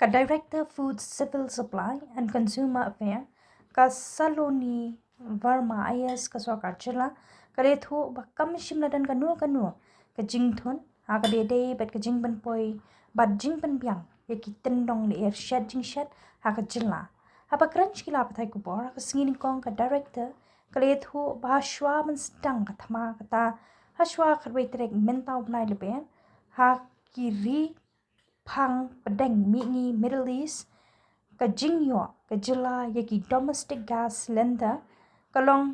Director Food Civil Supply and Consumer Affairs ka Saloni Verma IS ka Sokar Jylla ka Rethu ba kam shimladan ka nu ka jingthun ha ka de bet ka jingban poi bat jingban biang ya ki tyndong lyer shet jingshet ha ka Jylla ha ba crunch kila pathai ku bor ka singin kong ka director ka Rethu ba shwa man stang ka thama ka ta ha shwa kharwei trek mentau bnai leben ha ki ri phang padeng mi Middle East ka jingyo ka Jylla ya ki domestic gas cylinder ka long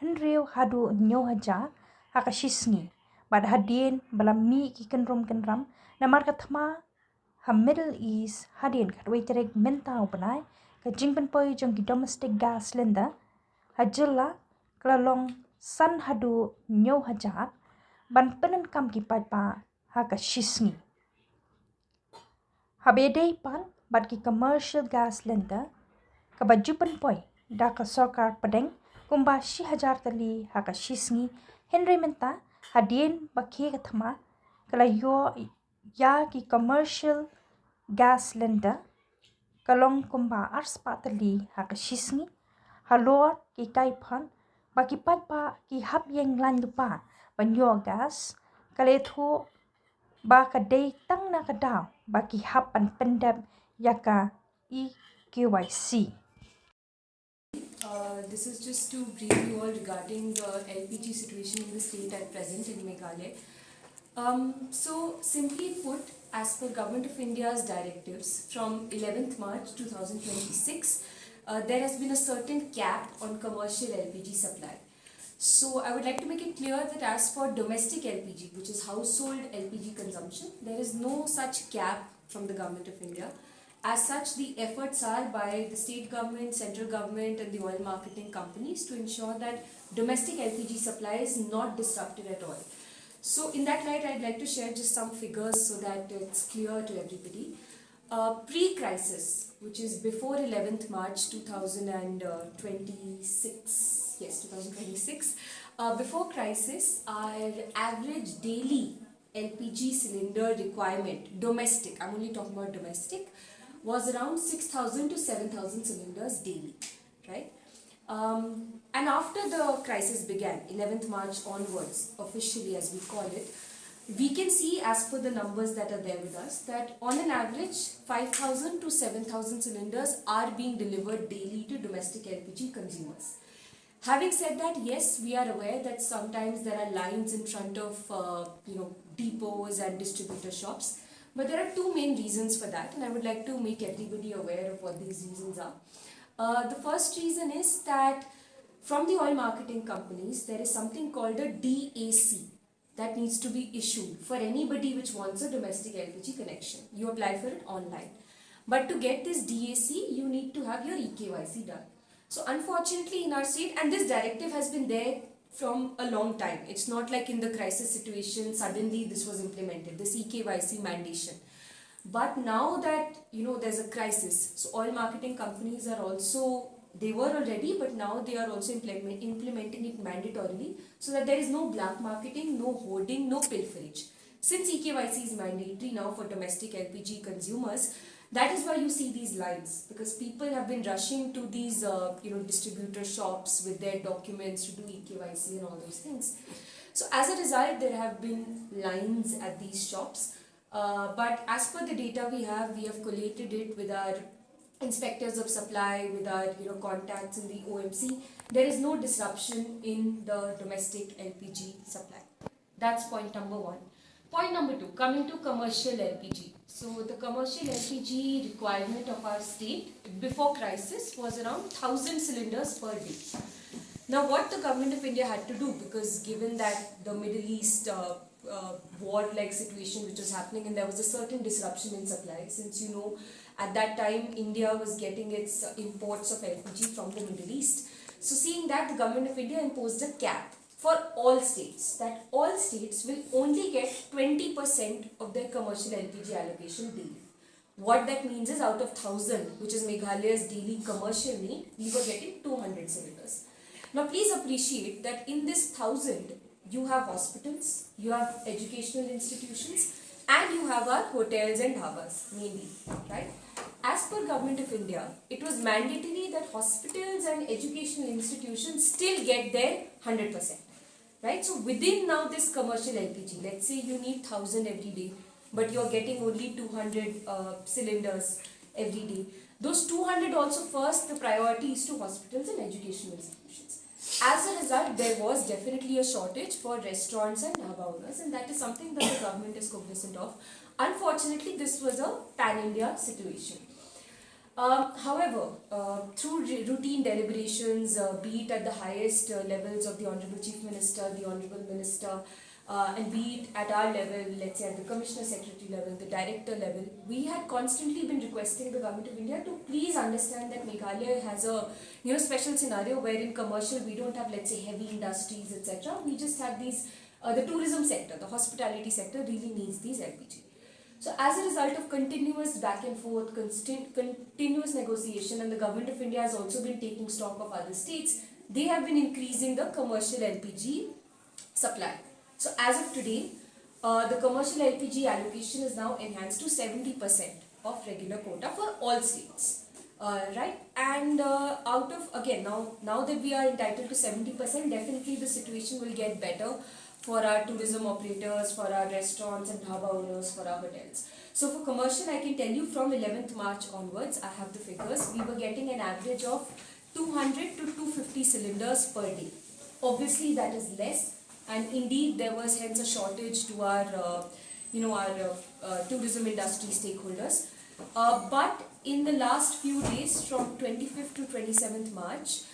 henriu hadu nyo haja ha ka shisni bad hadien bala mi ki kenram na mar ka thma ha Middle East hadien ka wei terek mentau banai ka jingban poi jong ki domestic gas cylinder ha Jylla ka long san hadu nyo haja ban penen kam ki pa ha ka shisni Habedei pan bat ki commercial gas cylinder ka bajupan poi da ka sokar padeng kumba 6,000 tali ha ka shisngi Henry menta hadien bakhe ka thama kala yo ya ki commercial gas cylinder kalong kumba arspa tali ha ka shisngi halor ki kai pan baki pa ki hap yeng lan lupa banyo gas kale thu ba ka day tang na ka daw ba ki hap an pendap yaka EKYC. This is just to brief you all regarding the LPG situation in the state at present in Meghalaya. So simply put, as per Government of India's directives from 11th March 2026, there has been a certain cap on commercial LPG supply. So I would like to make it clear that as for domestic LPG, which is household LPG consumption, there is no such cap from the Government of India. As such, the efforts are by the state government, central government and the oil marketing companies to ensure that domestic LPG supply is not disrupted at all. So in that light, I'd like to share just some figures so that it's clear to everybody. Pre-crisis, which is before 11th March 2026, yes, 2026, before crisis, our average daily LPG cylinder requirement, domestic, I'm only talking about domestic, was around 6,000 to 7,000 cylinders daily, right? And after the crisis began, 11th March onwards, officially as we call it, we can see as per the numbers that are there with us that on an average 5,000 to 7,000 cylinders are being delivered daily to domestic LPG consumers. Having said that, yes, we are aware that sometimes there are lines in front of depots and distributor shops, but there are two main reasons for that, and I would like to make everybody aware of what these reasons are. The first reason is that from the oil marketing companies, there is something called a DAC that needs to be issued for anybody which wants a domestic LPG connection. You apply for it online. But to get this DAC, you need to have your EKYC done. So unfortunately in our state, and this directive has been there from a long time. It's not like in the crisis situation, suddenly this was implemented, this EKYC mandation. But now that, there's a crisis, so oil marketing companies are also, they were already, but now they are also implementing it mandatorily so that there is no black marketing, no hoarding, no pilferage. Since EKYC is mandatory now for domestic LPG consumers, that is why you see these lines, because people have been rushing to these distributor shops with their documents to do EKYC and all those things. So as a result, there have been lines at these shops. But as per the data we have collated it with our inspectors of supply, with our contacts in the OMC. There is no disruption in the domestic LPG supply. That's point number one. Point number two, coming to commercial LPG. So the commercial LPG requirement of our state before crisis was around 1,000 cylinders per day. Now what the Government of India had to do, because given that the Middle East war-like situation which was happening and there was a certain disruption in supply, since at that time India was getting its imports of LPG from the Middle East. So seeing that, the Government of India imposed a cap for all states, that all states will only get 20% of their commercial LPG allocation daily. What that means is out of 1,000, which is Meghalaya's daily commercial need, we were getting 200 cylinders. Now please appreciate that in this 1,000, you have hospitals, you have educational institutions, and you have our hotels and dhabas mainly, right? as per Government of India, it was mandatory that hospitals and educational institutions still get their 100%. Right? So within now this commercial LPG, let's say you need 1000 every day, but you're getting only 200 cylinders every day. Those 200 also, first the priority is to hospitals and educational institutions. As a result, there was definitely a shortage for restaurants and dhaba owners, and that is something that the government is cognizant of. Unfortunately, this was a pan-India situation. However, through routine deliberations, be it at the highest levels of the Honorable Chief Minister, the Honorable Minister, and be it at our level, let's say at the Commissioner Secretary level, the Director level, we had constantly been requesting the Government of India to please understand that Meghalaya has a special scenario where in commercial we don't have, let's say, heavy industries, etc. We just have these, the tourism sector, the hospitality sector really needs these LPG. So as a result of continuous back and forth, continuous negotiation, and the Government of India has also been taking stock of other states, they have been increasing the commercial LPG supply. So as of today, the commercial LPG allocation is now enhanced to 70% of regular quota for all states. Right? And out of, again, now that we are entitled to 70%, definitely the situation will get better for our tourism operators, for our restaurants and dhaba owners, for our hotels. So for commercial, I can tell you from 11th March onwards, I have the figures, we were getting an average of 200 to 250 cylinders per day. Obviously that is less, and indeed there was hence a shortage to our, tourism industry stakeholders. But in the last few days, from 25th to 27th March,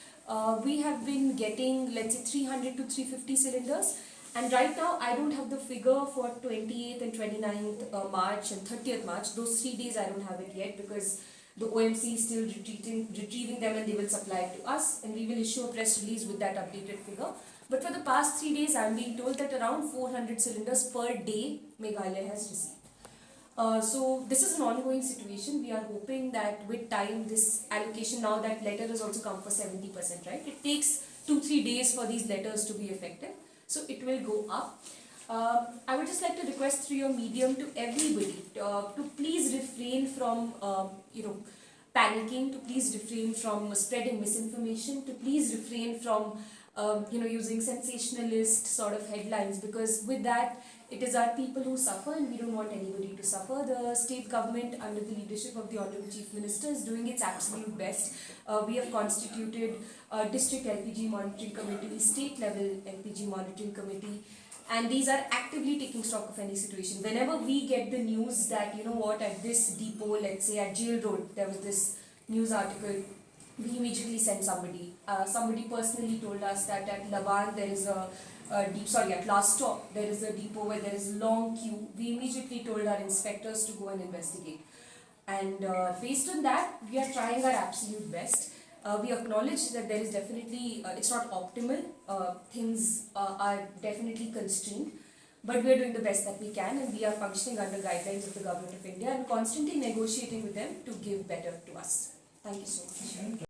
we have been getting, let's say, 300 to 350 cylinders. And right now, I don't have the figure for 28th and 29th March and 30th March. Those 3 days I don't have it yet because the OMC is still retrieving them, and they will supply it to us. And we will issue a press release with that updated figure. But for the past 3 days, I am being told that around 400 cylinders per day Meghalaya has received. So this is an ongoing situation. We are hoping that with time, this allocation, now that letter has also come for 70%, right? It takes 2-3 days for these letters to be effective. So it will go up. I would just like to request through your medium to everybody to please refrain from, panicking, to please refrain from spreading misinformation, to please refrain from, using sensationalist sort of headlines, because with that, it is our people who suffer, and we don't want anybody to suffer. The state government, under the leadership of the Honorable Chief Minister, is doing its absolute best. We have constituted a district LPG monitoring committee, state level LPG monitoring committee, and these are actively taking stock of any situation. Whenever we get the news that, at this depot, let's say at Jail Road, there was this news article, we immediately send somebody. Somebody personally told us that at Laban there is at last stop, there is a depot where there is a long queue. We immediately told our inspectors to go and investigate. And based on that, we are trying our absolute best. We acknowledge that there is definitely, it's not optimal, things are definitely constrained, but we are doing the best that we can, and we are functioning under guidelines of the Government of India and constantly negotiating with them to give better to us. Thank you so much.